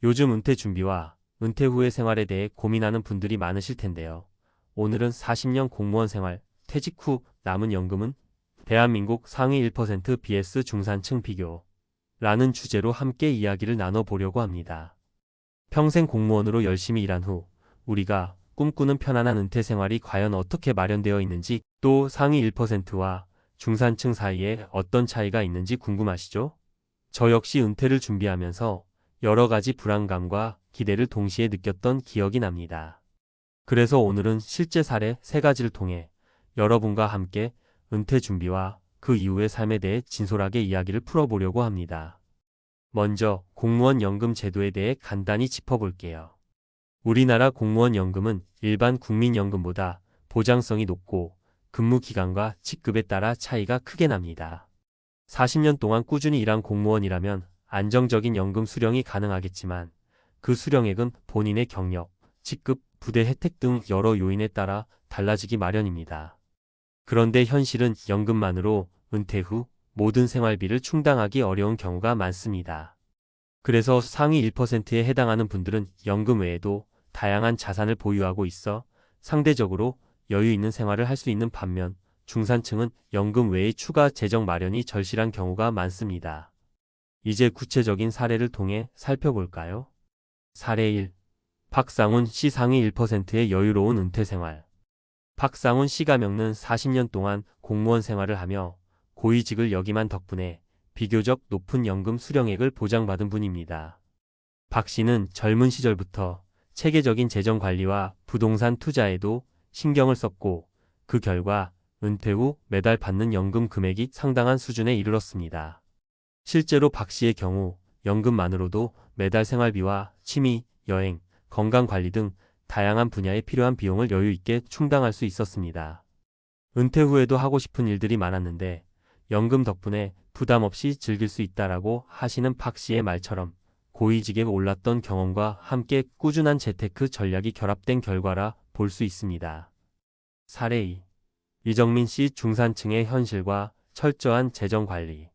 요즘 은퇴 준비와 은퇴 후의 생활에 대해 고민하는 분들이 많으실 텐데요. 오늘은 40년 공무원 생활, 퇴직 후 남은 연금은 대한민국 상위 1% vs 중산층 비교라는 주제로 함께 이야기를 나눠보려고 합니다. 평생 공무원으로 열심히 일한 후 우리가 꿈꾸는 편안한 은퇴 생활이 과연 어떻게 마련되어 있는지, 또 상위 1%와 중산층 사이에 어떤 차이가 있는지 궁금하시죠? 저 역시 은퇴를 준비하면서 여러 가지 불안감과 기대를 동시에 느꼈던 기억이 납니다. 그래서 오늘은 실제 사례 3가지를 통해 여러분과 함께 은퇴 준비와 그 이후의 삶에 대해 진솔하게 이야기를 풀어보려고 합니다. 먼저 공무원 연금 제도에 대해 간단히 짚어볼게요. 우리나라 공무원 연금은 일반 국민연금보다 보장성이 높고 근무 기간과 직급에 따라 차이가 크게 납니다. 40년 동안 꾸준히 일한 공무원이라면 안정적인 연금 수령이 가능하겠지만 그 수령액은 본인의 경력, 직급, 부대 혜택 등 여러 요인에 따라 달라지기 마련입니다. 그런데 현실은 연금만으로 은퇴 후 모든 생활비를 충당하기 어려운 경우가 많습니다. 그래서 상위 1%에 해당하는 분들은 연금 외에도 다양한 자산을 보유하고 있어 상대적으로 여유 있는 생활을 할 수 있는 반면, 중산층은 연금 외의 추가 재정 마련이 절실한 경우가 많습니다. 이제 구체적인 사례를 통해 살펴볼까요? 사례 1. 박상훈 씨 상위 1%의 여유로운 은퇴 생활. 박상훈 씨가 겪는 40년 동안 공무원 생활을 하며 고위직을 역임한 덕분에 비교적 높은 연금 수령액을 보장받은 분입니다. 박 씨는 젊은 시절부터 체계적인 재정 관리와 부동산 투자에도 신경을 썼고, 그 결과 은퇴 후 매달 받는 연금 금액이 상당한 수준에 이르렀습니다. 실제로 박 씨의 경우 연금만으로도 매달 생활비와 취미, 여행, 건강관리 등 다양한 분야에 필요한 비용을 여유 있게 충당할 수 있었습니다. 은퇴 후에도 하고 싶은 일들이 많았는데 연금 덕분에 부담 없이 즐길 수 있다라고 하시는 박 씨의 말처럼 고위직에 올랐던 경험과 함께 꾸준한 재테크 전략이 결합된 결과라 볼 수 있습니다. 사례 2. 이정민 씨 중산층의 현실과 철저한 재정 관리.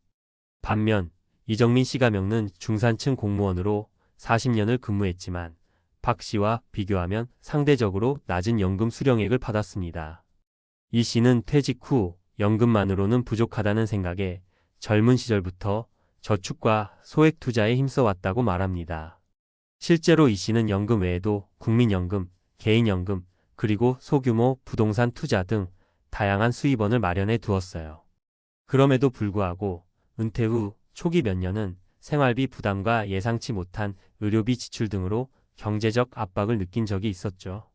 반면 이정민 씨가 겪는 중산층 공무원으로 40년을 근무했지만 박 씨와 비교하면 상대적으로 낮은 연금 수령액을 받았습니다. 이 씨는 퇴직 후 연금만으로는 부족하다는 생각에 젊은 시절부터 저축과 소액 투자에 힘써왔다고 말합니다. 실제로 이 씨는 연금 외에도 국민연금, 개인연금, 그리고 소규모 부동산 투자 등 다양한 수입원을 마련해 두었어요. 그럼에도 불구하고 은퇴 후 초기 몇 년은 생활비 부담과 예상치 못한 의료비 지출 등으로 경제적 압박을 느낀 적이 있었죠.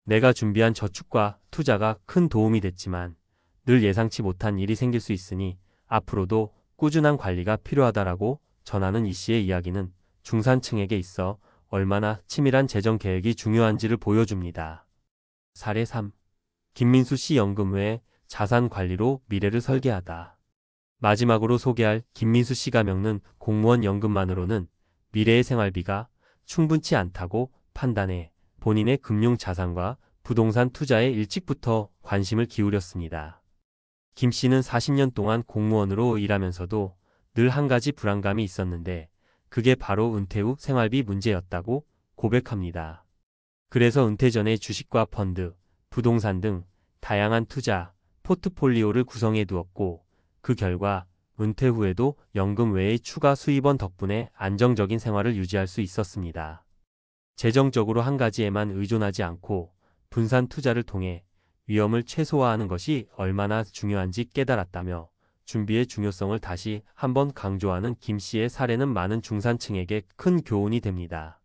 내가 준비한 저축과 투자가 큰 도움이 됐지만 늘 예상치 못한 일이 생길 수 있으니 앞으로도 꾸준한 관리가 필요하다라고 전하는 이 씨의 이야기는 중산층에게 있어 얼마나 치밀한 재정 계획이 중요한지를 보여줍니다. 사례 3. 김민수 씨 연금 외 자산 관리로 미래를 설계하다. 마지막으로 소개할 김민수 씨가 겪는 공무원 연금만으로는 미래의 생활비가 충분치 않다고 판단해 본인의 금융 자산과 부동산 투자에 일찍부터 관심을 기울였습니다. 김 씨는 40년 동안 공무원으로 일하면서도 늘 한 가지 불안감이 있었는데 그게 바로 은퇴 후 생활비 문제였다고 고백합니다. 그래서 은퇴 전에 주식과 펀드, 부동산 등 다양한 투자, 포트폴리오를 구성해 두었고, 그 결과 은퇴 후에도 연금 외의 추가 수입원 덕분에 안정적인 생활을 유지할 수 있었습니다. 재정적으로 한 가지에만 의존하지 않고 분산 투자를 통해 위험을 최소화하는 것이 얼마나 중요한지 깨달았다며 준비의 중요성을 다시 한번 강조하는 김 씨의 사례는 많은 중산층에게 큰 교훈이 됩니다.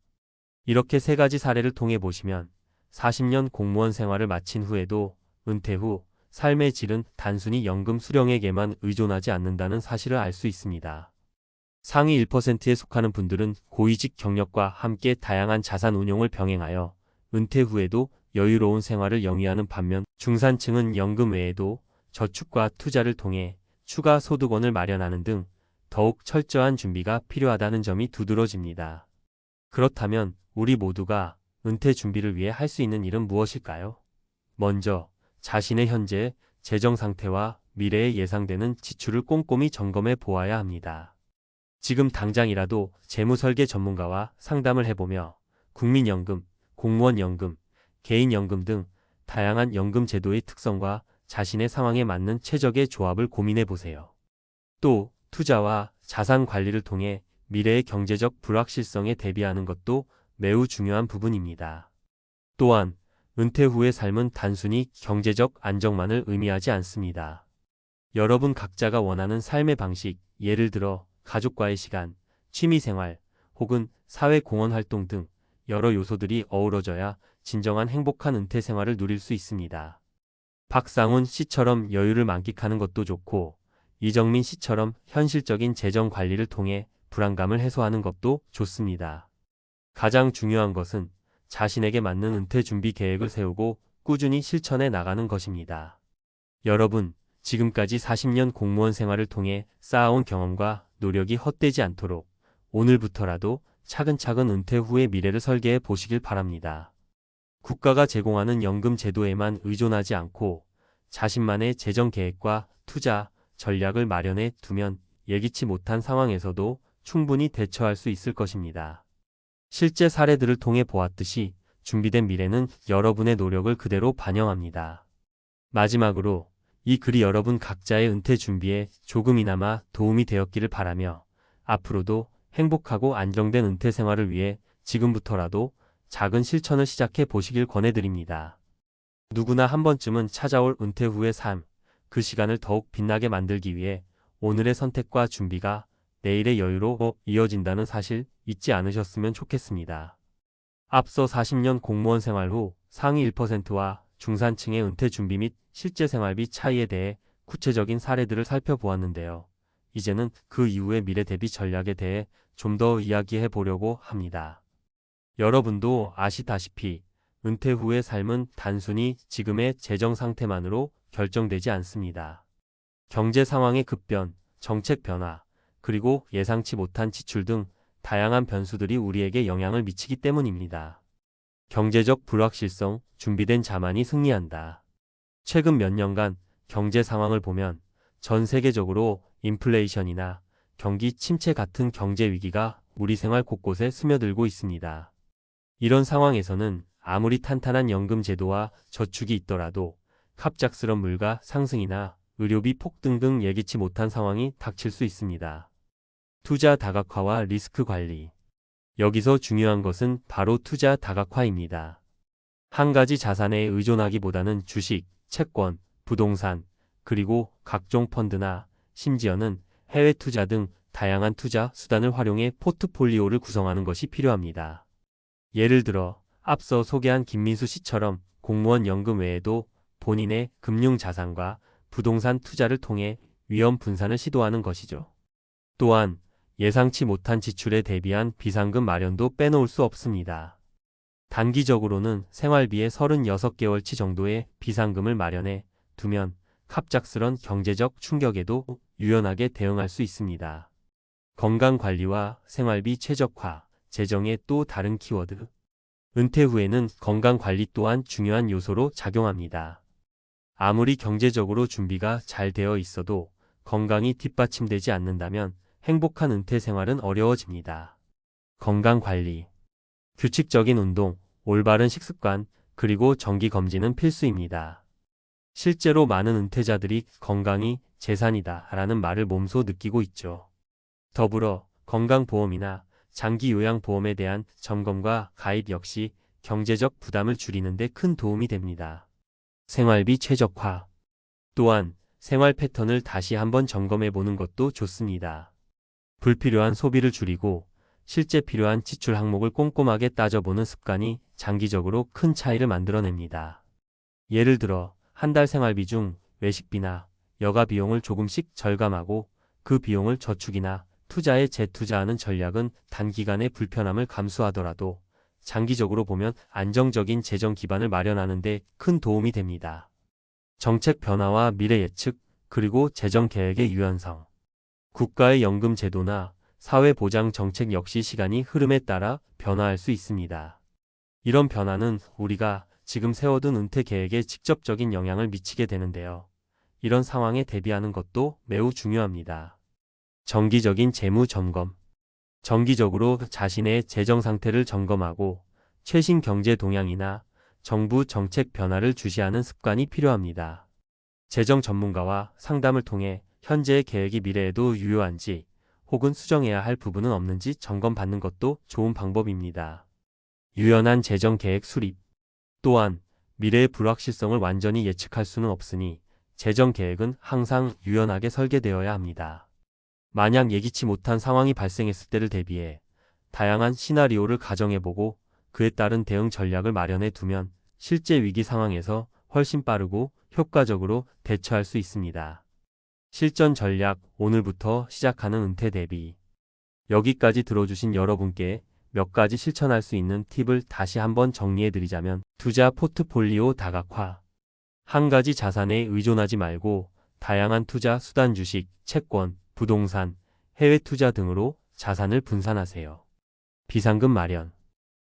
이렇게 3가지 사례를 통해 보시면 40년 공무원 생활을 마친 후에도 은퇴 후 삶의 질은 단순히 연금 수령액에만 의존하지 않는다는 사실을 알 수 있습니다. 상위 1%에 속하는 분들은 고위직 경력과 함께 다양한 자산 운용을 병행하여 은퇴 후에도 여유로운 생활을 영위하는 반면, 중산층은 연금 외에도 저축과 투자를 통해 추가 소득원을 마련하는 등 더욱 철저한 준비가 필요하다는 점이 두드러집니다. 그렇다면 우리 모두가 은퇴 준비를 위해 할 수 있는 일은 무엇일까요? 먼저 자신의 현재 재정 상태와 미래에 예상되는 지출을 꼼꼼히 점검해 보아야 합니다. 지금 당장이라도 재무설계 전문가와 상담을 해보며 국민연금, 공무원연금, 개인연금 등 다양한 연금 제도의 특성과 자신의 상황에 맞는 최적의 조합을 고민해 보세요. 또 투자와 자산 관리를 통해 미래의 경제적 불확실성에 대비하는 것도 매우 중요한 부분입니다. 또한 은퇴 후의 삶은 단순히 경제적 안정만을 의미하지 않습니다. 여러분 각자가 원하는 삶의 방식, 예를 들어 가족과의 시간, 취미생활, 혹은 사회공헌 활동 등 여러 요소들이 어우러져야 진정한 행복한 은퇴 생활을 누릴 수 있습니다. 박상훈 씨처럼 여유를 만끽하는 것도 좋고, 이정민 씨처럼 현실적인 재정 관리를 통해 불안감을 해소하는 것도 좋습니다. 가장 중요한 것은 자신에게 맞는 은퇴 준비 계획을 세우고 꾸준히 실천해 나가는 것입니다. 여러분, 지금까지 40년 공무원 생활을 통해 쌓아온 경험과 노력이 헛되지 않도록 오늘부터라도 차근차근 은퇴 후의 미래를 설계해 보시길 바랍니다. 국가가 제공하는 연금 제도에만 의존하지 않고 자신만의 재정 계획과 투자 전략을 마련해 두면 예기치 못한 상황에서도 충분히 대처할 수 있을 것입니다. 실제 사례들을 통해 보았듯이 준비된 미래는 여러분의 노력을 그대로 반영합니다. 마지막으로 이 글이 여러분 각자의 은퇴 준비에 조금이나마 도움이 되었기를 바라며 앞으로도 행복하고 안정된 은퇴 생활을 위해 지금부터라도 작은 실천을 시작해 보시길 권해드립니다. 누구나 한 번쯤은 찾아올 은퇴 후의 삶, 그 시간을 더욱 빛나게 만들기 위해 오늘의 선택과 준비가 내일의 여유로 이어진다는 사실 잊지 않으셨으면 좋겠습니다. 앞서 40년 공무원 생활 후 상위 1%와 중산층의 은퇴 준비 및 실제 생활비 차이에 대해 구체적인 사례들을 살펴보았는데요. 이제는 그 이후의 미래 대비 전략에 대해 좀 더 이야기해 보려고 합니다. 여러분도 아시다시피 은퇴 후의 삶은 단순히 지금의 재정 상태만으로 결정되지 않습니다. 경제 상황의 급변, 정책 변화, 그리고 예상치 못한 지출 등 다양한 변수들이 우리에게 영향을 미치기 때문입니다. 경제적 불확실성, 준비된 자만이 승리한다. 최근 몇 년간 경제 상황을 보면 전 세계적으로 인플레이션이나 경기 침체 같은 경제 위기가 우리 생활 곳곳에 스며들고 있습니다. 이런 상황에서는 아무리 탄탄한 연금 제도와 저축이 있더라도 갑작스런 물가 상승이나 의료비 폭등 등 예기치 못한 상황이 닥칠 수 있습니다. 투자 다각화와 리스크 관리. 여기서 중요한 것은 바로 투자 다각화입니다. 한 가지 자산에 의존하기보다는 주식, 채권, 부동산, 그리고 각종 펀드나 심지어는 해외 투자 등 다양한 투자 수단을 활용해 포트폴리오를 구성하는 것이 필요합니다. 예를 들어 앞서 소개한 김민수 씨처럼 공무원 연금 외에도 본인의 금융 자산과 부동산 투자를 통해 위험 분산을 시도하는 것이죠. 또한 예상치 못한 지출에 대비한 비상금 마련도 빼놓을 수 없습니다. 단기적으로는 생활비의 36개월치 정도의 비상금을 마련해 두면 갑작스런 경제적 충격에도 유연하게 대응할 수 있습니다. 건강관리와 생활비 최적화, 재정의 또 다른 키워드. 은퇴 후에는 건강관리 또한 중요한 요소로 작용합니다. 아무리 경제적으로 준비가 잘 되어 있어도 건강이 뒷받침되지 않는다면 행복한 은퇴 생활은 어려워집니다. 건강관리. 규칙적인 운동, 올바른 식습관, 그리고 정기검진은 필수입니다. 실제로 많은 은퇴자들이 건강이 재산이다 라는 말을 몸소 느끼고 있죠. 더불어 건강보험이나 장기요양보험에 대한 점검과 가입 역시 경제적 부담을 줄이는 데 큰 도움이 됩니다. 생활비 최적화. 또한 생활 패턴을 다시 한번 점검해 보는 것도 좋습니다. 불필요한 소비를 줄이고 실제 필요한 지출 항목을 꼼꼼하게 따져보는 습관이 장기적으로 큰 차이를 만들어냅니다. 예를 들어 한 달 생활비 중 외식비나 여가 비용을 조금씩 절감하고 그 비용을 저축이나 투자에 재투자하는 전략은 단기간의 불편함을 감수하더라도 장기적으로 보면 안정적인 재정 기반을 마련하는 데 큰 도움이 됩니다. 정책 변화와 미래 예측, 그리고 재정 계획의 유연성. 국가의 연금 제도나 사회보장 정책 역시 시간이 흐름에 따라 변화할 수 있습니다. 이런 변화는 우리가 지금 세워둔 은퇴 계획에 직접적인 영향을 미치게 되는데요. 이런 상황에 대비하는 것도 매우 중요합니다. 정기적인 재무 점검. 정기적으로 자신의 재정 상태를 점검하고 최신 경제 동향이나 정부 정책 변화를 주시하는 습관이 필요합니다. 재정 전문가와 상담을 통해 현재의 계획이 미래에도 유효한지 혹은 수정해야 할 부분은 없는지 점검받는 것도 좋은 방법입니다. 유연한 재정 계획 수립. 또한 미래의 불확실성을 완전히 예측할 수는 없으니 재정 계획은 항상 유연하게 설계되어야 합니다. 만약 예기치 못한 상황이 발생했을 때를 대비해 다양한 시나리오를 가정해보고 그에 따른 대응 전략을 마련해 두면 실제 위기 상황에서 훨씬 빠르고 효과적으로 대처할 수 있습니다. 실전 전략. 오늘부터 시작하는 은퇴 대비. 여기까지 들어주신 여러분께 몇 가지 실천할 수 있는 팁을 다시 한번 정리해드리자면, 투자 포트폴리오 다각화. 한 가지 자산에 의존하지 말고 다양한 투자 수단, 주식, 채권, 부동산, 해외 투자 등으로 자산을 분산하세요. 비상금 마련.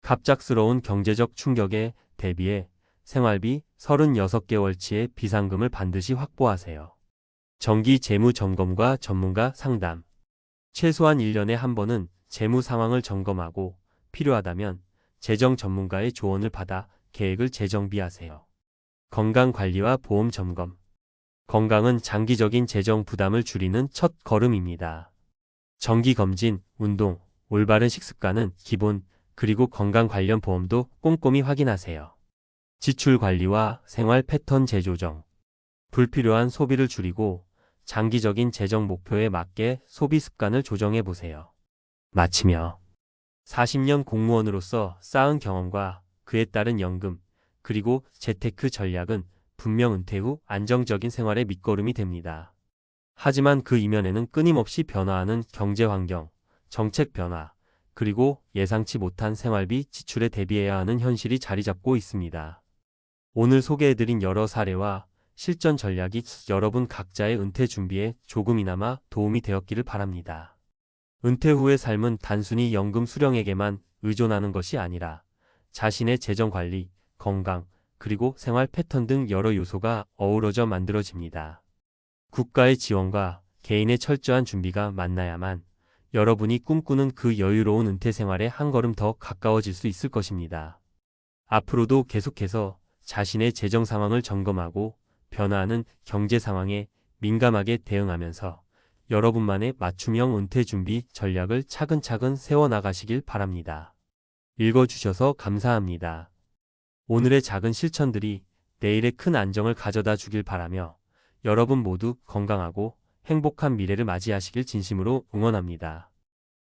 갑작스러운 경제적 충격에 대비해 생활비 36개월치의 비상금을 반드시 확보하세요. 정기 재무 점검과 전문가 상담. 최소한 1년에 한 번은 재무 상황을 점검하고 필요하다면 재정 전문가의 조언을 받아 계획을 재정비하세요. 건강 관리와 보험 점검. 건강은 장기적인 재정 부담을 줄이는 첫 걸음입니다. 정기 검진, 운동, 올바른 식습관은 기본, 그리고 건강 관련 보험도 꼼꼼히 확인하세요. 지출 관리와 생활 패턴 재조정. 불필요한 소비를 줄이고 장기적인 재정 목표에 맞게 소비 습관을 조정해 보세요. 마치며 40년 공무원으로서 쌓은 경험과 그에 따른 연금, 그리고 재테크 전략은 분명 은퇴 후 안정적인 생활의 밑거름이 됩니다. 하지만 그 이면에는 끊임없이 변화하는 경제 환경, 정책 변화, 그리고 예상치 못한 생활비 지출에 대비해야 하는 현실이 자리 잡고 있습니다. 오늘 소개해드린 여러 사례와 실전 전략이 여러분 각자의 은퇴 준비에 조금이나마 도움이 되었기를 바랍니다. 은퇴 후의 삶은 단순히 연금 수령에게만 의존하는 것이 아니라 자신의 재정 관리, 건강, 그리고 생활 패턴 등 여러 요소가 어우러져 만들어집니다. 국가의 지원과 개인의 철저한 준비가 만나야만 여러분이 꿈꾸는 그 여유로운 은퇴 생활에 한 걸음 더 가까워질 수 있을 것입니다. 앞으로도 계속해서 자신의 재정 상황을 점검하고 변화하는 경제 상황에 민감하게 대응하면서 여러분만의 맞춤형 은퇴 준비 전략을 차근차근 세워나가시길 바랍니다. 읽어주셔서 감사합니다. 오늘의 작은 실천들이 내일의 큰 안정을 가져다 주길 바라며 여러분 모두 건강하고 행복한 미래를 맞이하시길 진심으로 응원합니다.